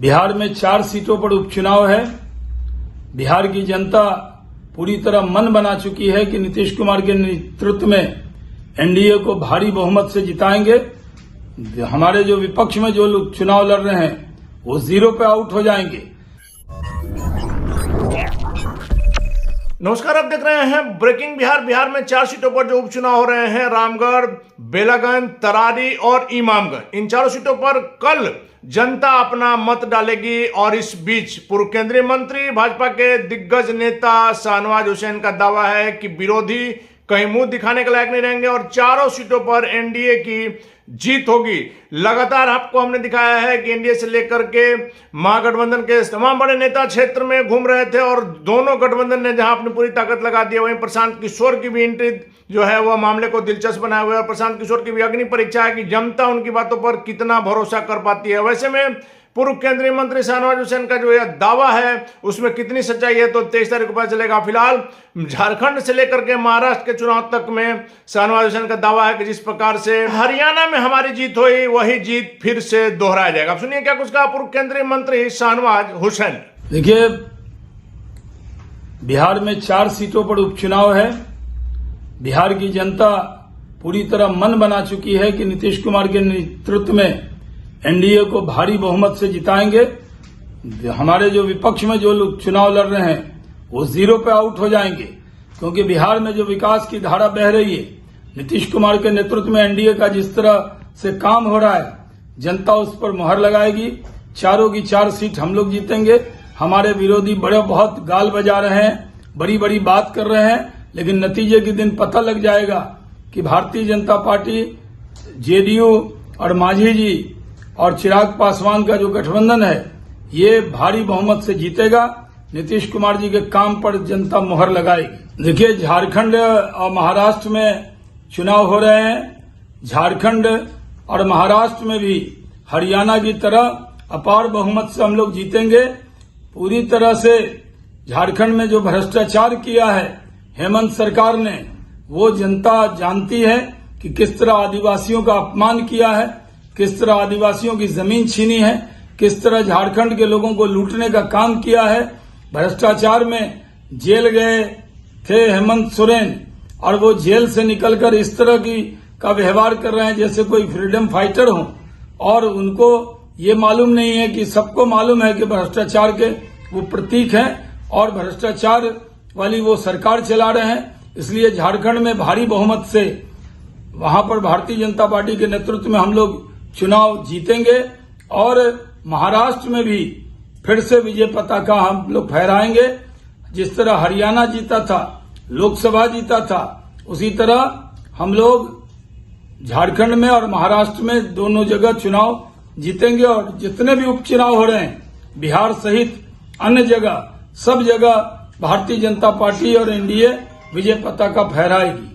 बिहार में 4 सीटों पर उपचुनाव है। बिहार की जनता पूरी तरह मन बना चुकी है कि नीतीश कुमार के नेतृत्व में एनडीए को भारी बहुमत से जिताएंगे। हमारे जो विपक्ष में जो लोग चुनाव लड़ रहे हैं वो 0 पे आउट हो जाएंगे। नमस्कार, आप देख रहे हैं ब्रेकिंग बिहार। बिहार में 4 सीटों पर जो उपचुनाव हो रहे हैं, रामगढ़, बेलागंज, तरारी और इमामगंज। इन चारों सीटों पर कल जनता अपना मत डालेगी और इस बीच पूर्व केंद्रीय मंत्री भाजपा के दिग्गज नेता शाहनवाज हुसैन का दावा है कि विरोधी कहीं मुंह दिखाने के लायक नहीं रहेंगे और चारों सीटों पर एनडीए की जीत होगी। लगातार आपको हमने दिखाया है कि एनडीए से लेकर के महागठबंधन के तमाम बड़े नेता क्षेत्र में घूम रहे थे और दोनों गठबंधन ने जहां अपनी पूरी ताकत लगा दी, वहीं प्रशांत किशोर की भी एंट्री जो है वह मामले को दिलचस्प बनाए हुए और प्रशांत किशोर की भी अग्नि परीक्षा है कि जनता उनकी बातों पर कितना भरोसा कर पाती है। वैसे में पूर्व केंद्रीय मंत्री शाहनवाज हुसैन का जो यह दावा है उसमें कितनी सच्चाई है तो 23 तारीख को पता चलेगा। फिलहाल झारखंड से लेकर के महाराष्ट्र के चुनाव तक में शाहनवाज हुसैन का दावा है कि जिस प्रकार से हरियाणा में हमारी जीत हुई वही जीत फिर से दोहराया जाएगा। आप सुनिए क्या कुछ कहा पूर्व केंद्रीय मंत्री शाहनवाज हुसैन। देखिए, बिहार में 4 सीटों पर उपचुनाव है। बिहार की जनता पूरी तरह मन बना चुकी है कि नीतीश कुमार के नेतृत्व में एनडीए को भारी बहुमत से जिताएंगे। हमारे जो विपक्ष में जो लोग चुनाव लड़ रहे हैं वो 0 पे आउट हो जाएंगे, क्योंकि बिहार में जो विकास की धारा बह रही है, नीतीश कुमार के नेतृत्व में एनडीए का जिस तरह से काम हो रहा है, जनता उस पर मुहर लगाएगी। चारों की 4 सीट हम लोग जीतेंगे। हमारे विरोधी बहुत गाल बजा रहे हैं, बड़ी बड़ी बात कर रहे हैं, लेकिन नतीजे के दिन पता लग जाएगा कि भारतीय जनता पार्टी, जेडीयू और मांझी जी और चिराग पासवान का जो गठबंधन है ये भारी बहुमत से जीतेगा। नीतीश कुमार जी के काम पर जनता मुहर लगाएगी। देखिए, झारखंड और महाराष्ट्र में चुनाव हो रहे हैं। झारखंड और महाराष्ट्र में भी हरियाणा की तरह अपार बहुमत से हम लोग जीतेंगे। पूरी तरह से झारखंड में जो भ्रष्टाचार किया है हेमंत सरकार ने, वो जनता जानती है कि किस तरह आदिवासियों का अपमान किया है, किस तरह आदिवासियों की जमीन छीनी है, किस तरह झारखंड के लोगों को लूटने का काम किया है। भ्रष्टाचार में जेल गए थे हेमंत सोरेन और वो जेल से निकलकर इस तरह का व्यवहार कर रहे हैं जैसे कोई फ्रीडम फाइटर हो, और उनको ये मालूम नहीं है कि सबको मालूम है कि भ्रष्टाचार के वो प्रतीक हैं और भ्रष्टाचार वाली वो सरकार चला रहे हैं। इसलिए झारखंड में भारी बहुमत से वहां पर भारतीय जनता पार्टी के नेतृत्व में हम लोग चुनाव जीतेंगे और महाराष्ट्र में भी फिर से विजय पताका हम लोग फहराएंगे। जिस तरह हरियाणा जीता था, लोकसभा जीता था, उसी तरह हम लोग झारखंड में और महाराष्ट्र में दोनों जगह चुनाव जीतेंगे। और जितने भी उपचुनाव हो रहे हैं बिहार सहित अन्य जगह, सब जगह भारतीय जनता पार्टी और एनडीए विजय पताका फहराएगी।